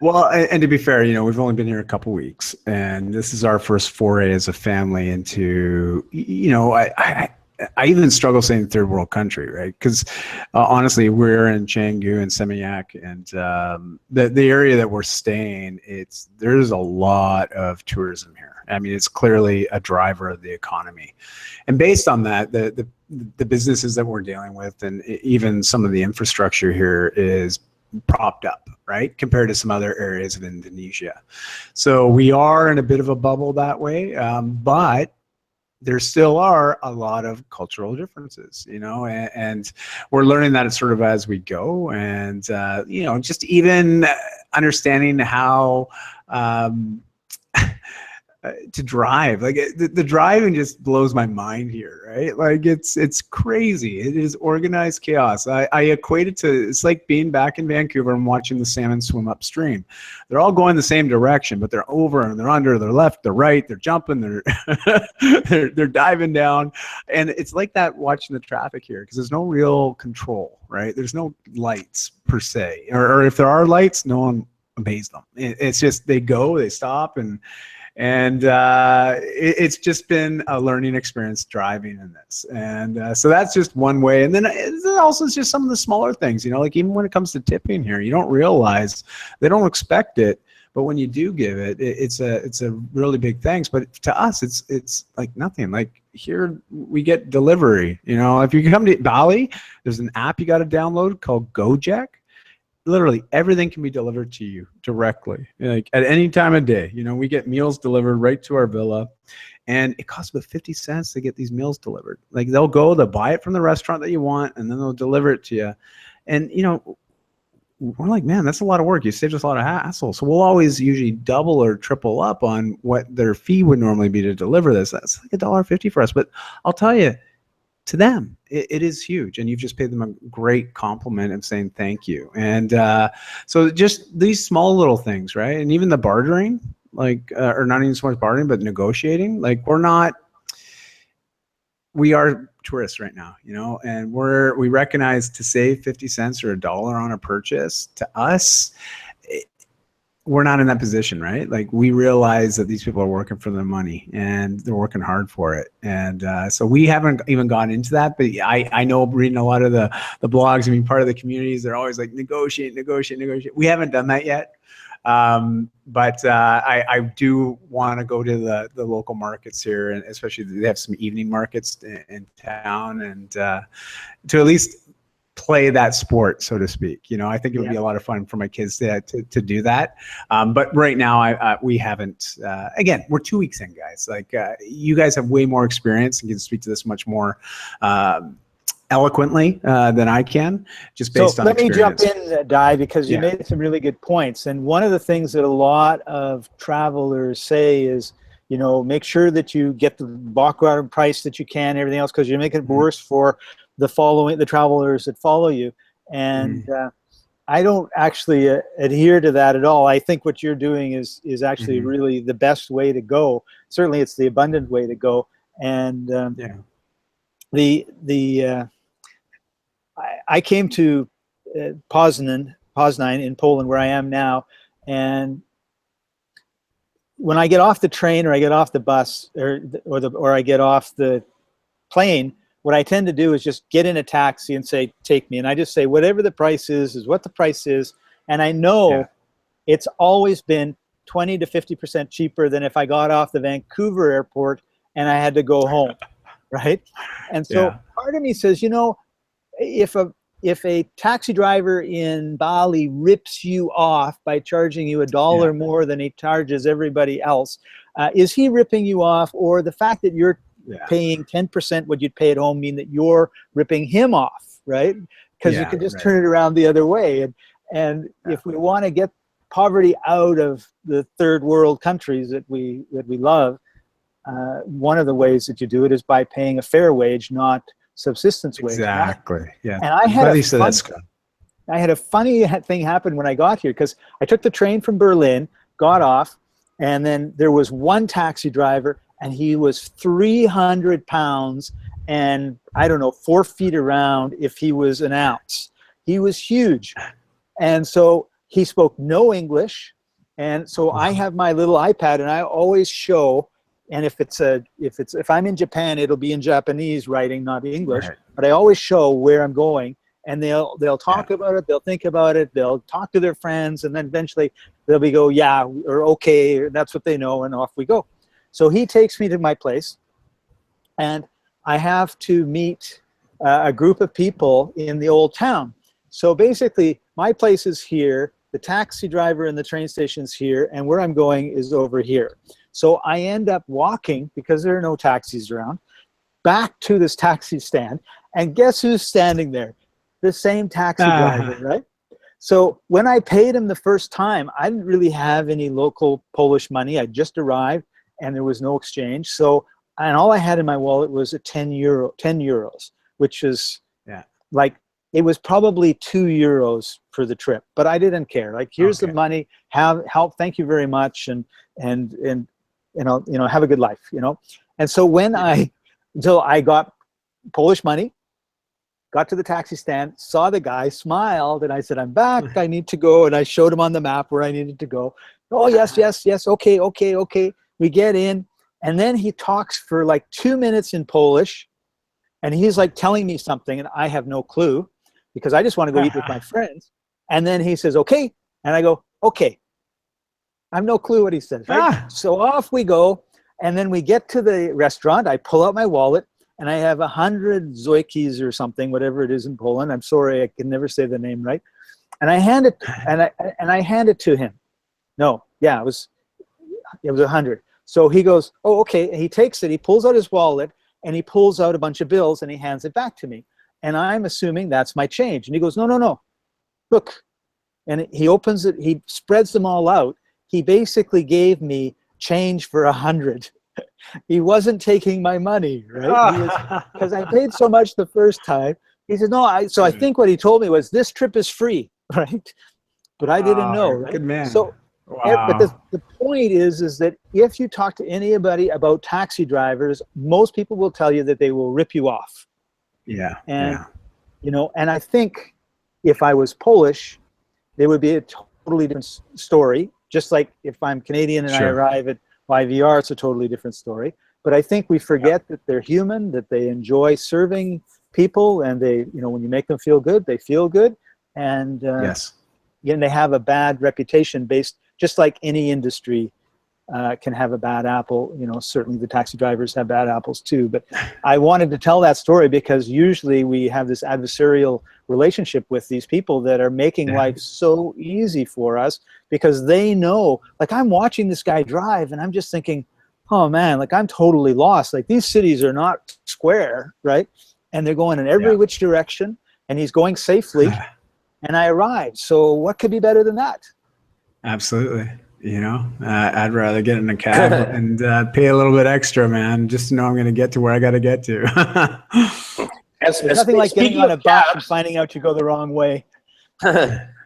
Well, and to be fair, we've only been here a couple weeks, and this is our first foray as a family into, I even struggle saying third world country, right? Because honestly, we're in Canggu and Seminyak, and the area that we're staying, there's a lot of tourism here. I mean, it's clearly a driver of the economy, and based on that, the businesses that we're dealing with, and even some of the infrastructure here is propped up, right, compared to some other areas of Indonesia. So we are in a bit of a bubble that way, but there still are a lot of cultural differences, and we're learning that sort of as we go, and just even understanding how to drive. Like the driving just blows my mind here, right? Like it's crazy. It is organized chaos. I equate it to, it's like being back in Vancouver and watching the salmon swim upstream. They're all going the same direction, but they're over and they're under, they're left, they're right, they're jumping, they're diving down. And it's like that watching the traffic here, because there's no real control, right? There's no lights per se, or if there are lights, no one obeys them. It's just, they go, they stop, and it's just been a learning experience driving in this. And so that's just one way. And then also it's just some of the smaller things, like even when it comes to tipping here, you don't realize, they don't expect it, but when you do give it, it's a really big thanks. But to us, it's like nothing. Like here we get delivery, if you come to Bali, there's an app you got to download called Gojek. Literally everything can be delivered to you directly, like at any time of day. We get meals delivered right to our villa, and it costs about 50 cents to get these meals delivered. Like they'll buy it from the restaurant that you want, and then they'll deliver it to you. And we're like, man, that's a lot of work. You saved us a lot of hassle. So we'll always usually double or triple up on what their fee would normally be to deliver this. That's like $1.50 for us. But I'll tell you, to them, it is huge, and you've just paid them a great compliment of saying thank you. And so just these small little things, right? And even the bartering, like, or not even so much bartering, but negotiating. Like we are tourists right now, and we recognize to save 50 cents or $1 on a purchase, to us, we're not in that position, right? Like we realize that these people are working for their money and they're working hard for it. And so we haven't even gone into that, but I know, reading a lot of the blogs and being part of the communities, they're always like negotiate. We haven't done that yet. But I do want to go to the local markets here, and especially they have some evening markets in town, and to at least play that sport, so to speak. I think it would be a lot of fun for my kids to do that. But right now, we haven't. Again, we're 2 weeks in, guys. Like you guys have way more experience and can speak to this much more eloquently than I can, just based on experience. Let me jump in, Di, because you made some really good points. And one of the things that a lot of travelers say is, make sure that you get the bottom price that you can, everything else, because you make it worse for the travelers that follow you. And I don't actually adhere to that at all. I think what you're doing is actually really the best way to go. Certainly it's the abundant way to go. And I came to Poznan in Poland, where I am now, and when I get off the train, or I get off the bus, or I get off the plane, what I tend to do is just get in a taxi and say, take me. And I just say, whatever the price is what the price is. And I know it's always been 20 to 50% cheaper than if I got off the Vancouver airport and I had to go home, right? And so part of me says, if a taxi driver in Bali rips you off by charging you $1 more than he charges everybody else, is he ripping you off, or the fact that you're paying 10% what you'd pay at home mean that you're ripping him off, right? Because you can just turn it around the other way. And if we want to get poverty out of the third world countries that we love, one of the ways that you do it is by paying a fair wage, not subsistence wage. Exactly. Yeah. And I had I had a funny thing happen when I got here, because I took the train from Berlin, got off, and then there was one taxi driver, and he was 300 pounds and, I don't know, 4 feet around if he was an ounce. He was huge. And so he spoke no English. And so I have my little iPad, and I always show, and if I'm in Japan, it'll be in Japanese writing, not English, Right. but I always show where I'm going, and they'll talk about it, they'll think about it, they'll talk to their friends, and then eventually they'll go, yeah, or okay, or that's what they know, and off we go. So he takes me to my place, and I have to meet a group of people in the old town. So basically, my place is here, the taxi driver and the train station's here, and where I'm going is over here. So I end up walking, because there are no taxis around, back to this taxi stand, and guess who's standing there? The same taxi driver, right? So when I paid him the first time, I didn't really have any local Polish money. I just arrived, and there was no exchange. So, and all I had in my wallet was a 10 euros, which is like, it was probably 2 euros for the trip, but I didn't care. Like, here's the money, help, thank you very much, and have a good life, And so until I got Polish money, got to the taxi stand, saw the guy, smiled, and I said, I'm back, I need to go, and I showed him on the map where I needed to go. Oh, yes, okay. We get in, and then he talks for like 2 minutes in Polish, and he's like telling me something, and I have no clue, because I just want to go eat with my friends. And then he says, okay. And I go, okay. I have no clue what he says, right? So off we go. And then we get to the restaurant. I pull out my wallet, and I have 100 złotych or something, whatever it is in Poland. I'm sorry, I can never say the name right. And I hand it, I hand it to him. No, yeah, it was 100. So he goes, oh, okay. And he takes it. He pulls out his wallet, and he pulls out a bunch of bills, and he hands it back to me. And I'm assuming that's my change. And he goes, no, look. And he opens it, he spreads them all out. He basically gave me change for 100. He wasn't taking my money, right? Because I paid so much the first time. He said, no, I think what he told me was, this trip is free, right? But I didn't know, right? Good man. So, but the point is that if you talk to anybody about taxi drivers, most people will tell you that they will rip you off. And and I think if I was Polish, there would be a totally different story. Just like if I'm Canadian and I arrive at YVR, it's a totally different story. But I think we forget that they're human, that they enjoy serving people, and they, when you make them feel good, they feel good, and they have a bad reputation based, just like any industry can have a bad apple. Certainly the taxi drivers have bad apples too. But I wanted to tell that story because usually we have this adversarial relationship with these people that are making life so easy for us, because they know, like, I'm watching this guy drive and I'm just thinking, oh man, like, I'm totally lost. Like, these cities are not square, right? And they're going in every which direction, and he's going safely, and I arrived. So what could be better than that? Absolutely. I'd rather get in a cab and pay a little bit extra, man, just to know I'm going to get to where I got to get to. There's nothing like getting on a bus and finding out you go the wrong way.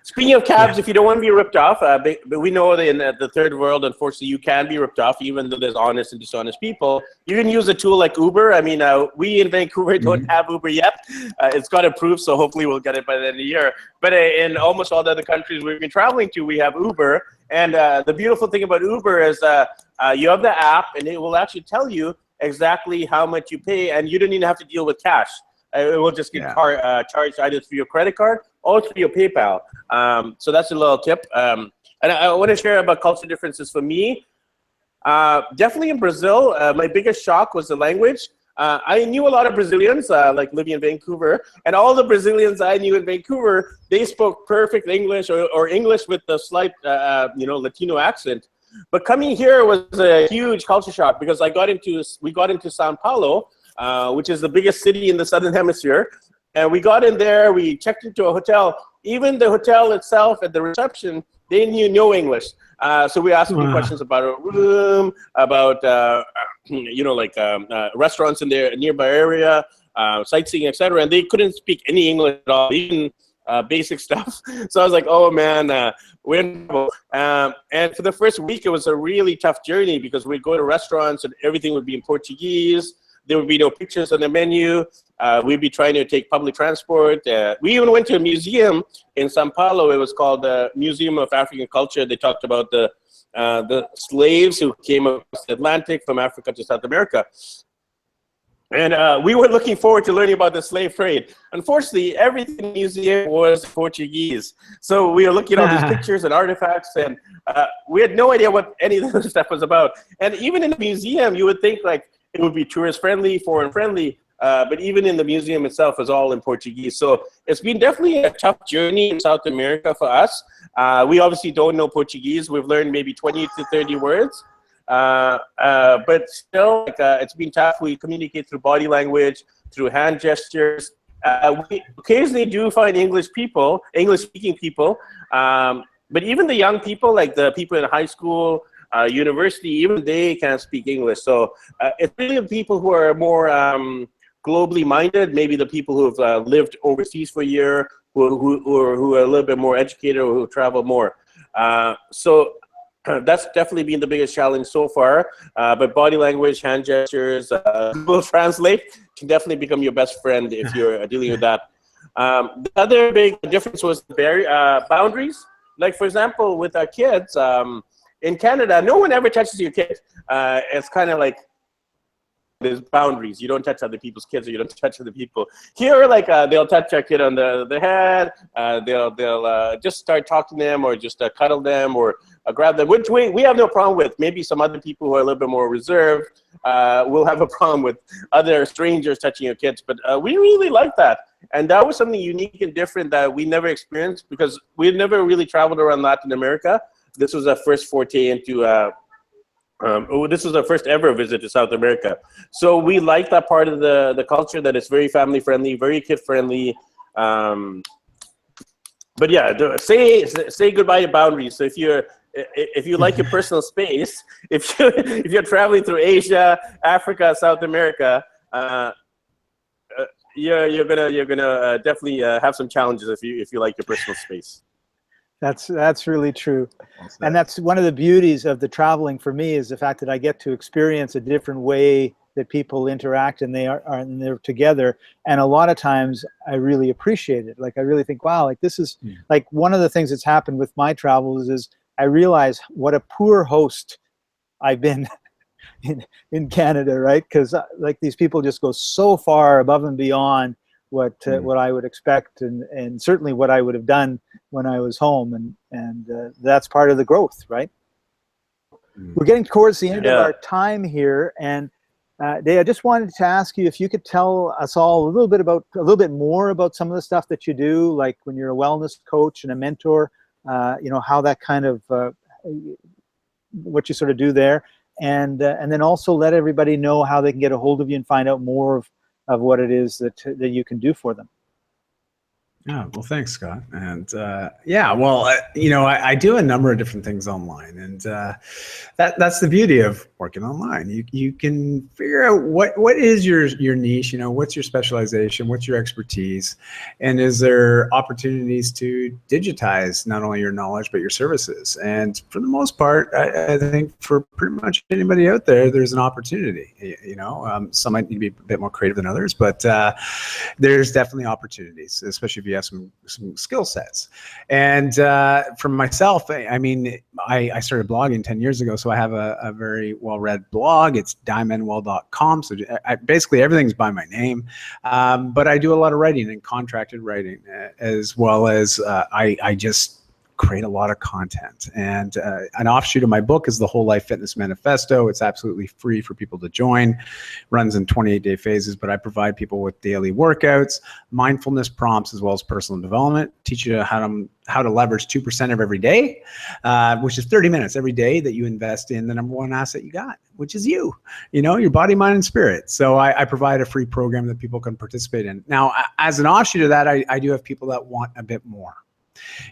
Speaking of cabs, if you don't want to be ripped off, but we know that in the third world, unfortunately, you can be ripped off, even though there's honest and dishonest people. You can use a tool like Uber. I mean, we in Vancouver don't have Uber yet. It's got approved, so hopefully we'll get it by the end of the year. But in almost all the other countries we've been traveling to, we have Uber. And the beautiful thing about Uber is you have the app, and it will actually tell you exactly how much you pay, and you don't even have to deal with cash. It will just get charged either through your credit card or through your PayPal. So that's a little tip. And I want to share about culture differences for me. Definitely in Brazil, my biggest shock was the language. I knew a lot of Brazilians, like living in Vancouver, and all the Brazilians I knew in Vancouver, they spoke perfect English or English with a slight, Latino accent. But coming here was a huge culture shock because we got into Sao Paulo, which is the biggest city in the Southern Hemisphere. And we got in there, we checked into a hotel. Even the hotel itself at the reception, they knew no English. So we asked them questions about a room, about, restaurants in their nearby area, sightseeing, etc. And they couldn't speak any English at all. Even basic stuff. So I was like, oh man, we're in trouble. And for the first week, it was a really tough journey because we'd go to restaurants and everything would be in Portuguese. There would be no pictures on the menu. We'd be trying to take public transport. We even went to a museum in Sao Paulo. It was called the Museum of African Culture. They talked about the slaves who came across the Atlantic from Africa to South America. And we were looking forward to learning about the slave trade. Unfortunately, everything in the museum was Portuguese. So we were looking at all these pictures and artifacts, and we had no idea what any of this stuff was about. And even in the museum, you would think like it would be tourist-friendly, foreign-friendly, but even in the museum itself is all in Portuguese. So it's been definitely a tough journey in South America for us. We obviously don't know Portuguese. We've learned maybe 20 to 30 words. But still, it's been tough. We communicate through body language, through hand gestures. We occasionally do find English-speaking people, but even the young people, like the people in high school, university, even they can't speak English. So it's really the people who are more globally minded, maybe the people who have lived overseas for a year, who are a little bit more educated or who travel more. So that's definitely been the biggest challenge so far. But body language, hand gestures, Google Translate can definitely become your best friend if you're dealing with that. The other big difference was boundaries. Like, for example, with our kids, in Canada, no one ever touches your kid. It's kind of like there's boundaries. You don't touch other people's kids, or you don't touch other people. Here, like they'll touch our kid on the head. They'll just start talking to them, or just cuddle them, or grab them, which we have no problem with. Maybe some other people who are a little bit more reserved will have a problem with other strangers touching your kids. But we really like that. And that was something unique and different that we never experienced because we never really traveled around Latin America. This was our first forte into, this was our first ever visit to South America. So we like that part of the culture, that it's very family friendly, very kid friendly. But yeah, say goodbye to boundaries. So if you like your personal space, if you're traveling through Asia, Africa, South America, you're gonna definitely have some challenges if you like your personal space. That's really true. And that's one of the beauties of the traveling for me, is the fact that I get to experience a different way that people interact, and they're together. And a lot of times I really appreciate it. Like, I really think, wow, like this is like one of the things that's happened with my travels is I realize what a poor host I've been in Canada, right? Because like these people just go so far above and beyond what I would expect, and certainly what I would have done when I was home, and that's part of the growth, right? We're getting towards the end of our time here, and Dave, I just wanted to ask you if you could tell us all a little bit more about some of the stuff that you do, like when you're a wellness coach and a mentor, how that kind of what you sort of do there, and then also let everybody know how they can get a hold of you and find out more of what it is that you can do for them. Yeah, well, thanks, Scott. And I do a number of different things online, and that's the beauty of working online. You can figure out what is your niche, what's your specialization, what's your expertise, and is there opportunities to digitize not only your knowledge but your services. And for the most part, I think for pretty much anybody out there, there's an opportunity. Some might need to be a bit more creative than others, but there's definitely opportunities, especially if you have some skill sets. And for myself, I started blogging 10 years ago, so I have a very well-read blog. It's diamondwell.com. So basically everything's by my name, but I do a lot of writing and contracted writing, as well as I just create a lot of content. And an offshoot of my book is the Whole Life Fitness Manifesto. It's absolutely free for people to join. Runs in 28-day phases, but I provide people with daily workouts, mindfulness prompts, as well as personal development. Teach you how to leverage 2% of every day, which is 30 minutes every day that you invest in the number one asset you got, which is your body, mind, and spirit. So I provide a free program that people can participate in. Now, as an offshoot of that, I do have people that want a bit more.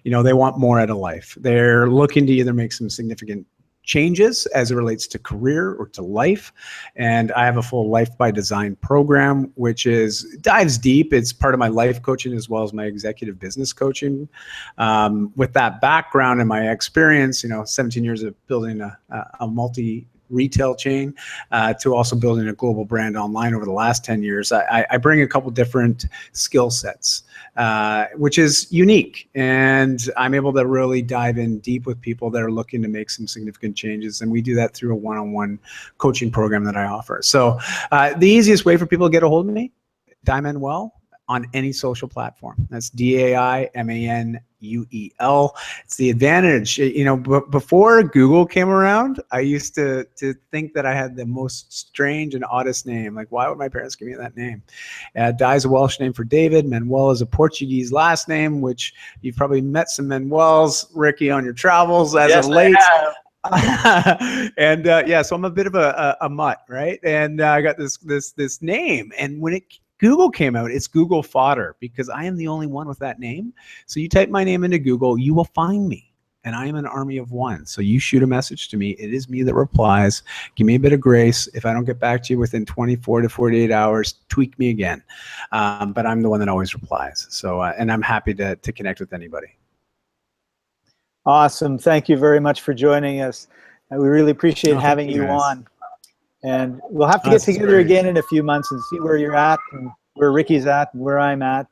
They want more out of life. They're looking to either make some significant changes as it relates to career or to life. And I have a full Life by Design program, which dives deep. It's part of my life coaching as well as my executive business coaching. With that background and my experience, 17 years of building a multi retail chain to also building a global brand online over the last 10 years, I bring a couple different skill sets, which is unique. And I'm able to really dive in deep with people that are looking to make some significant changes. And we do that through a one-on-one coaching program that I offer. So the easiest way for people to get a hold of me, Daimanuel, on any social platform. That's Daimanuel. It's the advantage. Before Google came around, I used to think that I had the most strange and oddest name. Like, why would my parents give me that name? Dai is a Welsh name for David. Manuel is a Portuguese last name, which you've probably met some Manuels, Ricky, on your travels as of late. And so I'm a bit of a mutt, right? And I got this name, and when Google came out, it's Google fodder because I am the only one with that name. So you type my name into Google, you will find me. And I am an army of one. So you shoot a message to me. It is me that replies. Give me a bit of grace. If I don't get back to you within 24 to 48 hours, tweak me again. But I'm the one that always replies. So, and I'm happy to connect with anybody. Awesome. Thank you very much for joining us. We really appreciate having you on. And we'll have to get together again in a few months and see where you're at and where Ricky's at and where I'm at.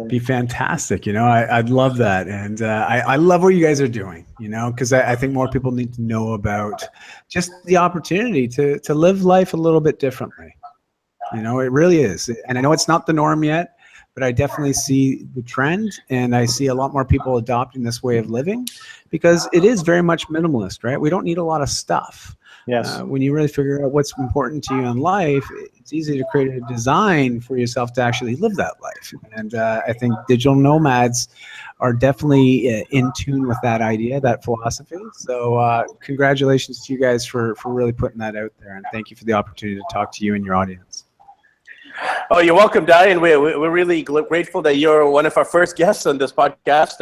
Be fantastic. I'd love that. And I love what you guys are doing, because I think more people need to know about just the opportunity to live life a little bit differently. It really is. And I know it's not the norm yet, but I definitely see the trend, and I see a lot more people adopting this way of living because it is very much minimalist, right? We don't need a lot of stuff. Yes. When you really figure out what's important to you in life, it's easy to create a design for yourself to actually live that life. And I think digital nomads are definitely in tune with that idea, that philosophy. So congratulations to you guys for really putting that out there. And thank you for the opportunity to talk to you and your audience. Oh, you're welcome, Dai, and we're really grateful that you're one of our first guests on this podcast.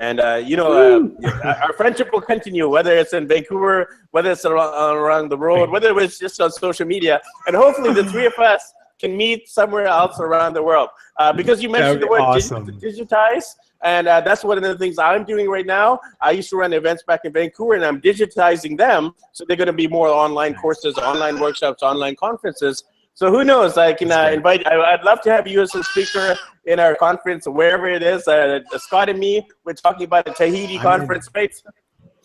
Our friendship will continue, whether it's in Vancouver, whether it's around the road, whether it's just on social media, and hopefully the three of us can meet somewhere else around the world. Because you mentioned the word digitize, and that's one of the things I'm doing right now. I used to run events back in Vancouver, and I'm digitizing them, so they're going to be more online courses, online workshops, online conferences. So who knows? I can invite. I'd love to have you as a speaker in our conference, wherever it is. Scott and me, we're talking about a Tahiti conference, right?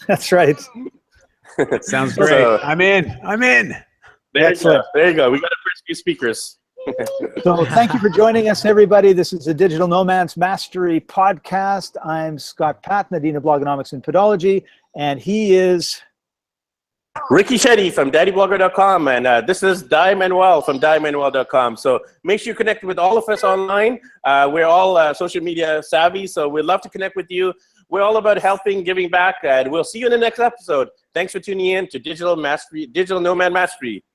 That's right. Sounds great. So, I'm in. There you go. We got our first few speakers. So thank you for joining us, everybody. This is the Digital Nomads Mastery Podcast. I'm Scott Patton, the Dean of Blogonomics and Podology, and he is Ricky Shetty from daddyblogger.com, and this is Daimanuel from Daimanuel.com. So make sure you connect with all of us online. We're all social media savvy, so we'd love to connect with you. We're all about helping, giving back, and we'll see you in the next episode. Thanks for tuning in to Digital Nomad Mastery.